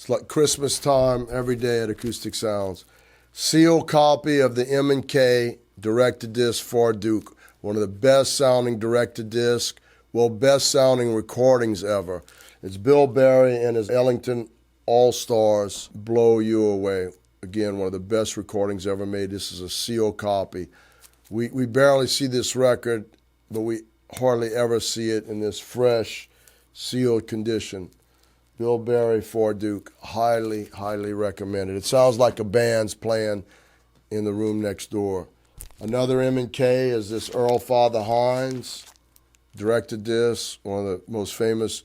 It's like Christmas time every day at Acoustic Sounds. Sealed copy of the M&K direct-to-disc for Duke. One of the best-sounding direct-to-disc, well, best-sounding recordings ever. It's Bill Berry and his Ellington All-Stars, Blow You Away. Again, one of the best recordings ever made. This is a sealed copy. We barely see this record, but we hardly ever see it in this fresh, sealed condition. Bill Berry for Duke, highly, highly recommended. It sounds like a band's playing in the room next door. Another M&K is this Earl Father Hines, direct-to-disc, one of the most famous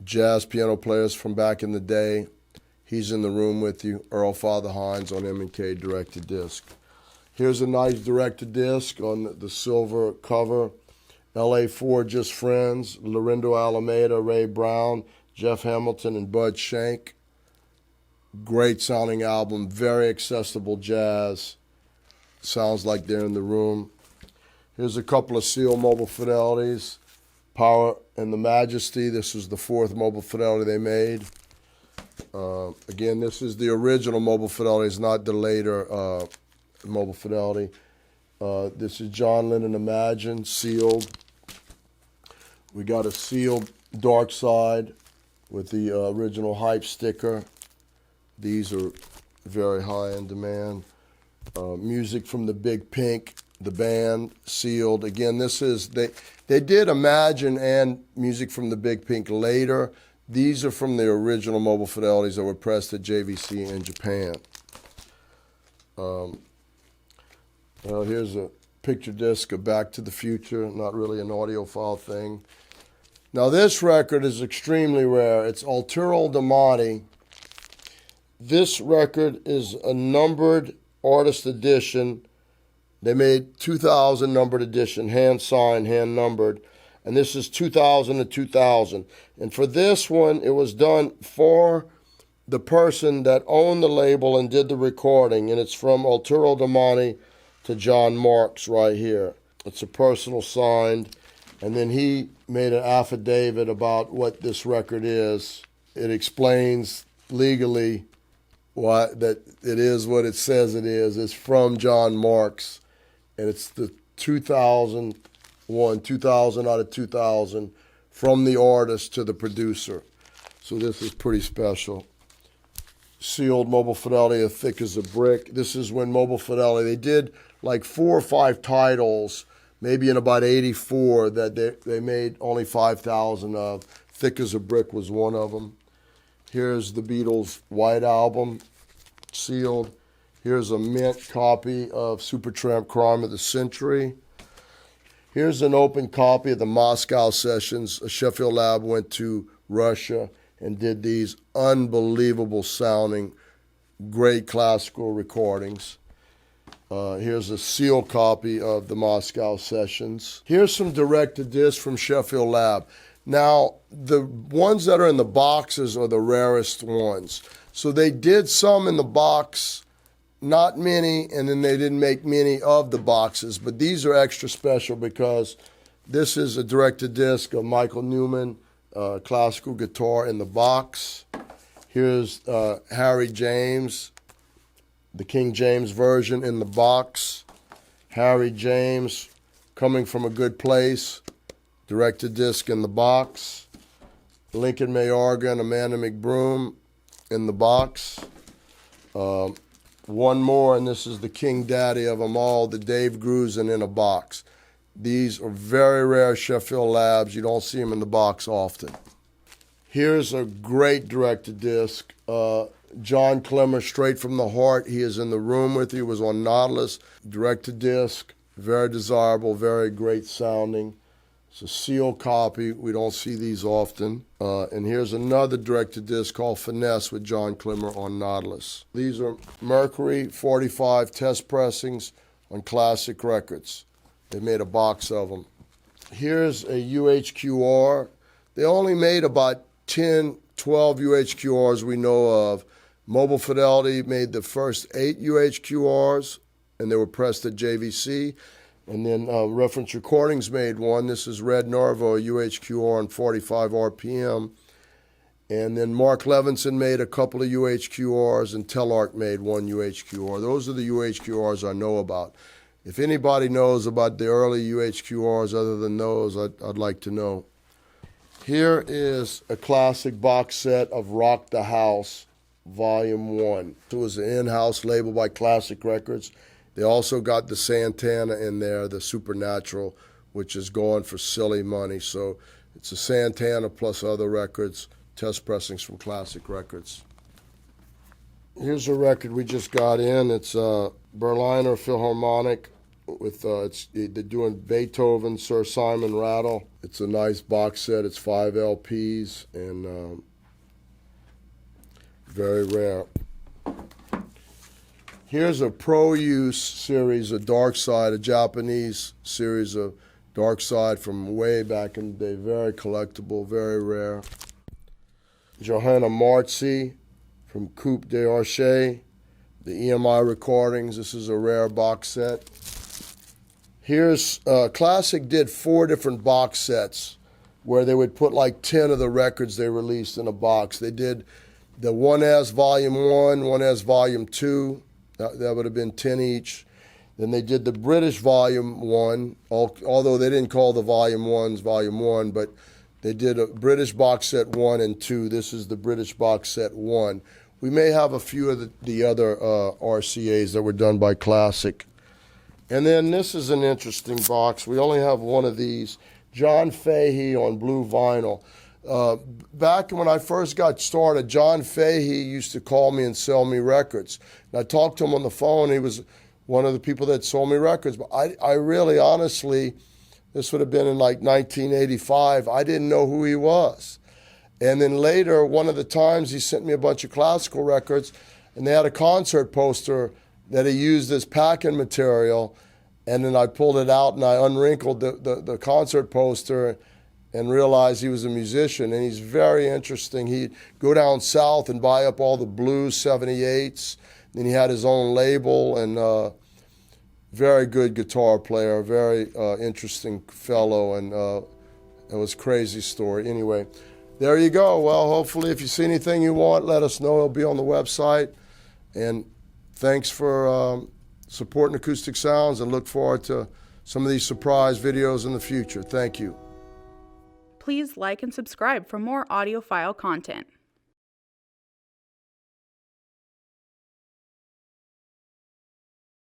jazz piano players from back in the day. He's in the room with you, Earl Father Hines on M&K direct-to-disc. Here's a nice direct-to-disc on the silver cover. LA4 Just Friends, Lorindo Alameda, Ray Brown, Jeff Hamilton, and Bud Shank. Great sounding album, very accessible jazz. Sounds like they're in the room. Here's a couple of sealed Mobile Fidelities. Power and the Majesty. This is the fourth Mobile Fidelity they made. Again, this is the original Mobile Fidelities, not the later Mobile Fidelity. This is John Lennon Imagine, sealed. We got a sealed Dark Side with the original hype sticker. These are very high in demand. Music from the Big Pink, the band, sealed. Again, this is, they did Imagine and Music from the Big Pink later. These are from the original Mobile Fidelities that were pressed at JVC in Japan. Well, here's a picture disc of Back to the Future, not really an audiophile thing. Now this record is extremely rare. It's Arturo Damati. This record is a numbered artist edition. They made 2000 numbered edition, hand signed, hand numbered. And this is 2000 to 2000. And for this one, it was done for the person that owned the label and did the recording. And it's from Arturo Damati to John Marks right here. It's a personal signed. And then he made an affidavit about what this record is. It explains legally why that it is what it says it is. It's from John Marks, and it's the 2001, 2000 out of 2000, from the artist to the producer. So this is pretty special. Sealed Mobile Fidelity, as thick as a brick. This is when Mobile Fidelity, they did like 4 or 5 titles, maybe in about 84, that they made only 5,000 of. Thick as a Brick was one of them. Here's the Beatles' White Album, sealed. Here's a mint copy of Supertramp Crime of the Century. Here's an open copy of the Moscow Sessions. Sheffield Lab went to Russia and did these unbelievable sounding, great classical recordings. Here's a sealed copy of the Moscow Sessions. Here's some direct-to-disc from Sheffield Lab. Now, the ones that are in the boxes are the rarest ones. So they did some in the box, not many, and then they didn't make many of the boxes. But these are extra special because this is a direct-to-disc of Michael Newman, classical guitar in the box. Here's Harry James, the King James version in the box. Harry James, Coming from a Good Place, direct-to-disc in the box. Lincoln Mayorga, Amanda McBroom in the box. One more, and this is the King Daddy of them all, the Dave Grusin in a box. These are very rare Sheffield Labs. You don't see them in the box often. Here's a great direct-to-disc. John Clemmer, Straight from the Heart. He is in the room with you. He was on Nautilus. Direct-to-disc. Very desirable, very great sounding. It's a sealed copy. We don't see these often. And here's another direct-to-disc called Finesse with John Clemmer on Nautilus. These are Mercury 45 test pressings on Classic Records. They made a box of them. Here's a UHQR. They only made about 10, 12 UHQRs we know of. Mobile Fidelity made the first 8 UHQRs, and they were pressed at JVC. And then Reference Recordings made one. This is Red Norvo, UHQR on 45 RPM. And then Mark Levinson made a couple of UHQRs, and Telarc made one UHQR. Those are the UHQRs I know about. If anybody knows about the early UHQRs other than those, I'd like to know. Here is a classic box set of Rock the House, Volume 1. It was an in-house label by Classic Records. They also got the Santana in there, the Supernatural, which is going for silly money. So it's a Santana plus other records, test pressings from Classic Records. Here's a record we just got in. It's a Berliner Philharmonic with they're doing Beethoven, Sir Simon Rattle. It's a nice box set. It's 5 LPs and very rare. Here's a pro-use series of Dark Side, a Japanese series of Dark Side from way back in the day. Very collectible, very rare. Johanna Marzi from Coupe d'Arche, the EMI recordings. This is a rare box set. Here's, Classic did 4 different box sets where they would put like 10 of the records they released in a box. They did the 1S Volume 1, 1S Volume 2. That would have been 10 each. Then they did the British Volume 1, although they didn't call the Volume 1s Volume 1, but they did a British box set 1 and 2. This is the British box set 1. We may have a few of the other RCAs that were done by Classic. And then this is an interesting box. We only have one of these. John Fahey on blue vinyl. Back when I first got started, John Fahey used to call me and sell me records. And I talked to him on the phone. He was one of the people that sold me records. But I really, honestly, this would have been in like 1985. I didn't know who he was. And then later, one of the times, he sent me a bunch of classical records, and they had a concert poster that he used as packing material. And then I pulled it out and I unwrinkled the concert poster and realized he was a musician, and he's very interesting. He'd go down south and buy up all the blues 78s. Then he had his own label, and very good guitar player, very interesting fellow, and it was a crazy story. Anyway, there you go. Well, hopefully if you see anything you want, let us know. It'll be on the website. And thanks for supporting Acoustic Sounds, and look forward to some of these surprise videos in the future. Thank you. Please like and subscribe for more audiophile content.